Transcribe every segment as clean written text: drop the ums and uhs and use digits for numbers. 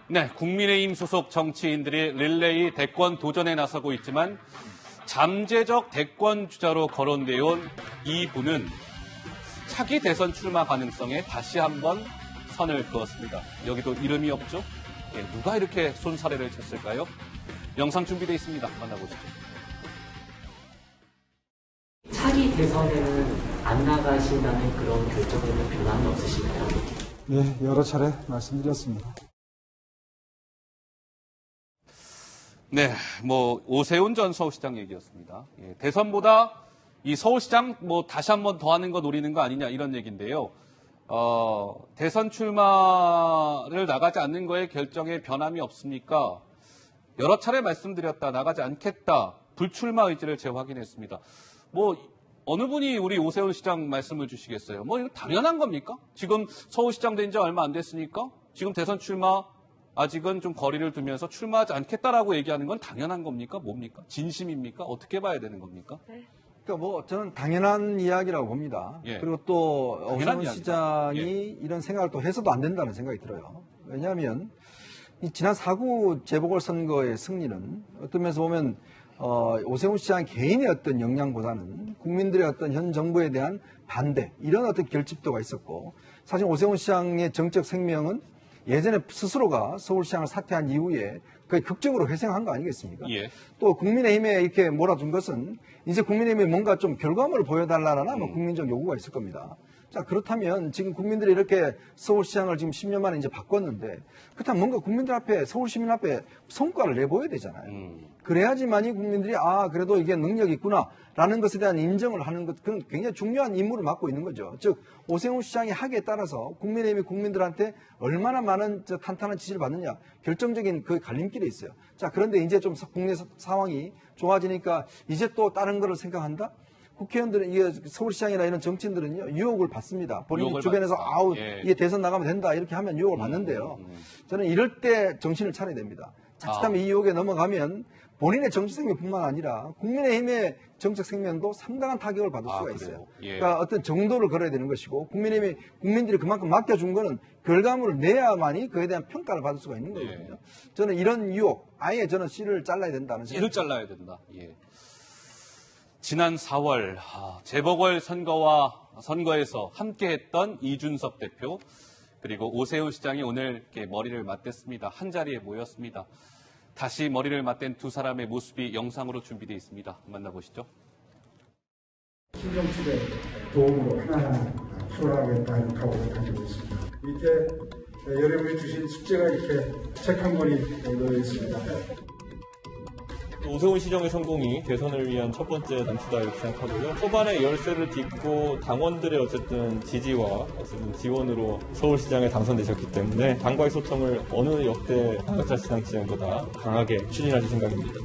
네, 국민의힘 소속 정치인들이 릴레이 대권 도전에 나서고 있지만 잠재적 대권 주자로 거론되어온 이분은 차기 대선 출마 가능성에 다시 한번 선을 그었습니다. 여기도 이름이 없죠? 예, 누가 이렇게 손사래를 쳤을까요? 영상 준비되어 있습니다. 만나보시죠. 차기 대선에는 안 나가신다는 그런 결정에는 변함이 없으신가요? 네, 여러 차례 말씀드렸습니다. 네, 오세훈 전 서울시장 얘기였습니다. 예, 대선보다 이 서울시장 다시 한번 더 하는 거 노리는 거 아니냐 이런 얘기인데요. 대선 출마를 나가지 않는 거에 결정에 변함이 없습니까? 여러 차례 말씀드렸다, 나가지 않겠다, 불출마 의지를 재확인했습니다. 어느 분이 우리 오세훈 시장 말씀을 주시겠어요? 이거 당연한 겁니까? 지금 서울시장 된 지 얼마 안 됐으니까 지금 대선 출마 아직은 좀 거리를 두면서 출마하지 않겠다라고 얘기하는 건 당연한 겁니까? 뭡니까? 진심입니까? 어떻게 봐야 되는 겁니까? 그러니까 저는 당연한 이야기라고 봅니다. 예. 그리고 또 오세훈 이야기다. 시장이 예. 이런 생각을 또 해서도 안 된다는 생각이 들어요. 왜냐하면 이 지난 4구 재보궐선거의 승리는 어떤 면에서 보면 오세훈 시장 개인의 어떤 역량보다는 국민들의 어떤 현 정부에 대한 반대 이런 어떤 결집도가 있었고, 사실 오세훈 시장의 정책 생명은 예전에 스스로가 서울시장을 사퇴한 이후에 거의 극적으로 회생한 거 아니겠습니까? 예. 또 국민의힘에 이렇게 몰아준 것은 이제 국민의힘에 뭔가 좀 결과물을 보여달라는 국민적 요구가 있을 겁니다. 자, 그렇다면 지금 국민들이 이렇게 서울시장을 지금 10년 만에 이제 바꿨는데, 그렇다면 뭔가 국민들 앞에, 서울 시민 앞에 성과를 내보여야 되잖아요. 그래야지만이 국민들이 그래도 이게 능력이 있구나라는 것에 대한 인정을 하는 것, 그건 굉장히 중요한 임무를 맡고 있는 거죠. 즉, 오세훈 시장이 하기에 따라서 국민의힘이 국민들한테 얼마나 많은 탄탄한 지지를 받느냐, 결정적인 그 갈림길에 있어요. 자, 그런데 이제 좀 국내 상황이 좋아지니까 이제 또 다른 거를 생각한다? 국회의원들은, 이게 서울시장이나 이런 정치인들은요, 유혹을 받습니다. 본인이 주변에서 이게 대선 나가면 된다, 이렇게 하면 유혹을 받는데요. 저는 이럴 때 정신을 차려야 됩니다. 자칫하면 이 유혹에 넘어가면 본인의 정치 생명뿐만 아니라 국민의힘의 정책 생명도 상당한 타격을 받을 수가 있어요. 예. 그러니까 어떤 정도를 걸어야 되는 것이고, 국민들이 그만큼 맡겨준 거는 결과물을 내야만이 그에 대한 평가를 받을 수가 있는 거거든요. 저는 이런 유혹, 아예 저는 씨를 잘라야 된다는 씨를 잘라야 된다. 예. 지난 4월 재보궐 선거에서 함께했던 이준석 대표 그리고 오세훈 시장이 오늘 이렇게 머리를 맞댔습니다. 한 자리에 모였습니다. 다시 머리를 맞댄 두 사람의 모습이 영상으로 준비되어 있습니다. 만나보시죠. 신정치의 도움으로 하나하나 풀어가겠다 하는 각오를 가지고 있습니다. 밑에 여러분이 주신 숙제가 이렇게 책 한 권이 놓여 있습니다. 오세훈 시장의 성공이 대선을 위한 첫 번째 단추다 이렇게 생각하고요. 초반에 열세를 딛고 당원들의 어쨌든 지지와 어쨌든 지원으로 서울시장에 당선되셨기 때문에 당과의 소통을 어느 역대 지방자치단체장보다 강하게 추진하실 생각입니다.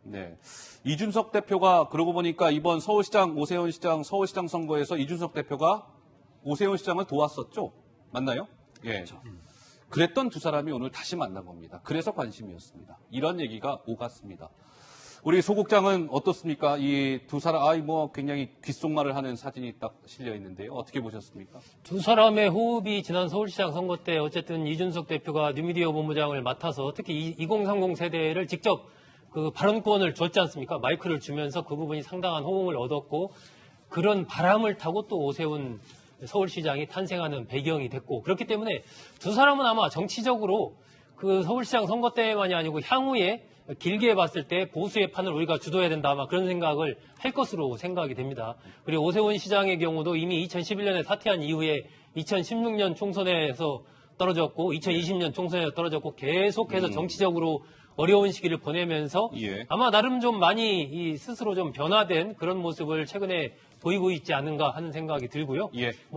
네, 이준석 대표가 그러고 보니까 이번 서울시장 오세훈 시장 서울시장 선거에서 이준석 대표가 오세훈 시장을 도왔었죠? 맞나요? 예. 그렇죠. 그랬던 두 사람이 오늘 다시 만난 겁니다. 그래서 관심이었습니다. 이런 얘기가 오갔습니다. 우리 소국장은 어떻습니까? 이 두 사람, 굉장히 귓속말을 하는 사진이 딱 실려 있는데요. 어떻게 보셨습니까? 두 사람의 호흡이 지난 서울시장 선거 때 어쨌든 이준석 대표가 뉴미디어 본부장을 맡아서 특히 2030 세대를 직접 그 발언권을 줬지 않습니까? 마이크를 주면서 그 부분이 상당한 호응을 얻었고, 그런 바람을 타고 또 오세훈 서울시장이 탄생하는 배경이 됐고, 그렇기 때문에 두 사람은 아마 정치적으로 그 서울시장 선거 때만이 아니고 향후에 길게 봤을 때 보수의 판을 우리가 주도해야 된다, 아마 그런 생각을 할 것으로 생각이 됩니다. 그리고 오세훈 시장의 경우도 이미 2011년에 사퇴한 이후에 2016년 총선에서 떨어졌고 2020년 총선에서 떨어졌고 계속해서 정치적으로 어려운 시기를 보내면서 아마 나름 좀 많이 스스로 좀 변화된 그런 모습을 최근에 보이고 있지 않은가 하는 생각이 들고요.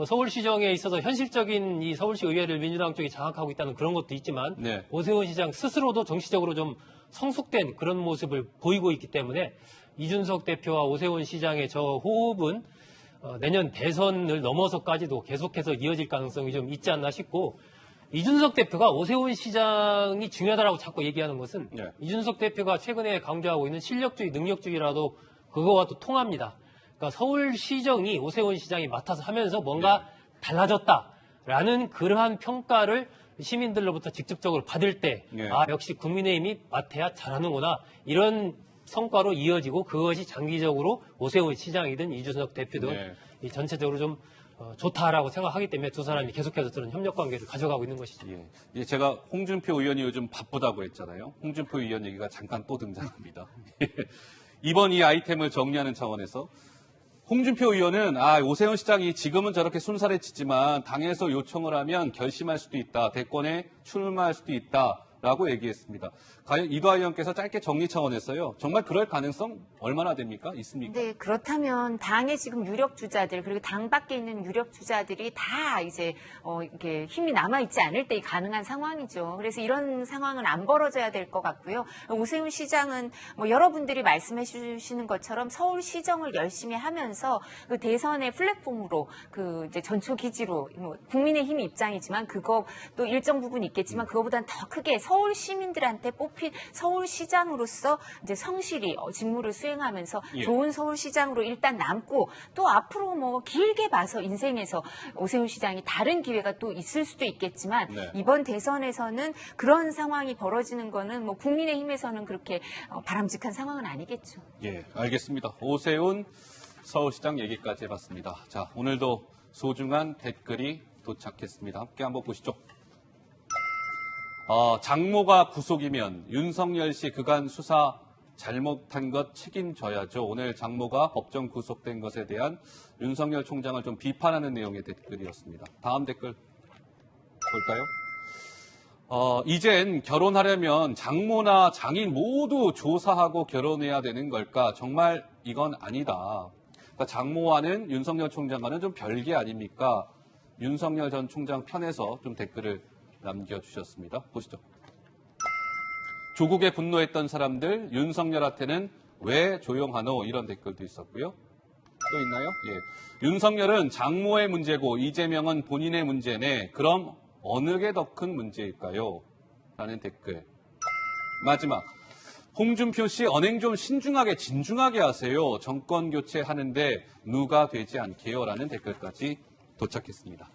서울시정에 있어서 현실적인 이 서울시 의회를 민주당 쪽이 장악하고 있다는 그런 것도 있지만 오세훈 시장 스스로도 정치적으로 좀 성숙된 그런 모습을 보이고 있기 때문에 이준석 대표와 오세훈 시장의 저 호흡은 내년 대선을 넘어서까지도 계속해서 이어질 가능성이 좀 있지 않나 싶고, 이준석 대표가 오세훈 시장이 중요하다고 자꾸 얘기하는 것은 이준석 대표가 최근에 강조하고 있는 실력주의, 능력주의라도 그거와 또 통합니다. 그러니까 서울시정이 오세훈 시장이 맡아서 하면서 뭔가 달라졌다라는 그러한 평가를 시민들로부터 직접적으로 받을 때, 네. 역시 국민의힘이 맡아야 잘하는구나. 이런 성과로 이어지고 그것이 장기적으로 오세훈 시장이든 이준석 대표든 네. 이 전체적으로 좀 좋다라고 생각하기 때문에 두 사람이 계속해서 그런 협력 관계를 가져가고 있는 것이죠. 예. 예, 제가 홍준표 의원이 요즘 바쁘다고 했잖아요. 홍준표 의원 얘기가 잠깐 또 등장합니다. 이번 이 아이템을 정리하는 차원에서 홍준표 의원은 오세훈 시장이 지금은 저렇게 순살해치지만 당에서 요청을 하면 결심할 수도 있다. 대권에 출마할 수도 있다라고 얘기했습니다. 과연 이도하 의원께서 짧게 정리 차원에서요. 정말 그럴 가능성 얼마나 됩니까? 있습니까? 네, 그렇다면 당의 지금 유력 주자들 그리고 당 밖에 있는 유력 주자들이 다 이제 이게 힘이 남아 있지 않을 때 가능한 상황이죠. 그래서 이런 상황은 안 벌어져야 될 것 같고요. 오세훈 시장은 뭐 여러분들이 말씀해 주시는 것처럼 서울시정을 열심히 하면서 그 대선의 플랫폼으로 그 이제 전초 기지로 뭐 국민의힘 입장이지만 그거 또 일정 부분 있겠지만 그거보다는 더 크게 서울 시민들한테 뽑힌 서울시장으로서 이제 성실히 직무를 수행하면서 예. 좋은 서울시장으로 일단 남고 또 앞으로 뭐 길게 봐서 인생에서 오세훈 시장이 다른 기회가 또 있을 수도 있겠지만 네. 이번 대선에서는 그런 상황이 벌어지는 거는 뭐 국민의힘에서는 그렇게 바람직한 상황은 아니겠죠. 예, 알겠습니다. 오세훈 서울시장 얘기까지 해봤습니다. 자, 오늘도 소중한 댓글이 도착했습니다. 함께 한번 보시죠. 장모가 구속이면 윤석열 씨 그간 수사 잘못한 것 책임져야죠. 오늘 장모가 법정 구속된 것에 대한 윤석열 총장을 좀 비판하는 내용의 댓글이었습니다. 다음 댓글 볼까요? 이젠 결혼하려면 장모나 장인 모두 조사하고 결혼해야 되는 걸까? 정말 이건 아니다. 그러니까 장모와는 윤석열 총장과는 좀 별개 아닙니까? 윤석열 전 총장 편에서 좀 댓글을 남겨주셨습니다. 보시죠. 조국에 분노했던 사람들 윤석열한테는 왜 조용하노? 이런 댓글도 있었고요. 또 있나요? 예. 윤석열은 장모의 문제고 이재명은 본인의 문제네. 그럼 어느 게 더 큰 문제일까요? 라는 댓글. 마지막. 홍준표 씨 언행 좀 신중하게 진중하게 하세요. 정권 교체하는데 누가 되지 않게요. 라는 댓글까지 도착했습니다.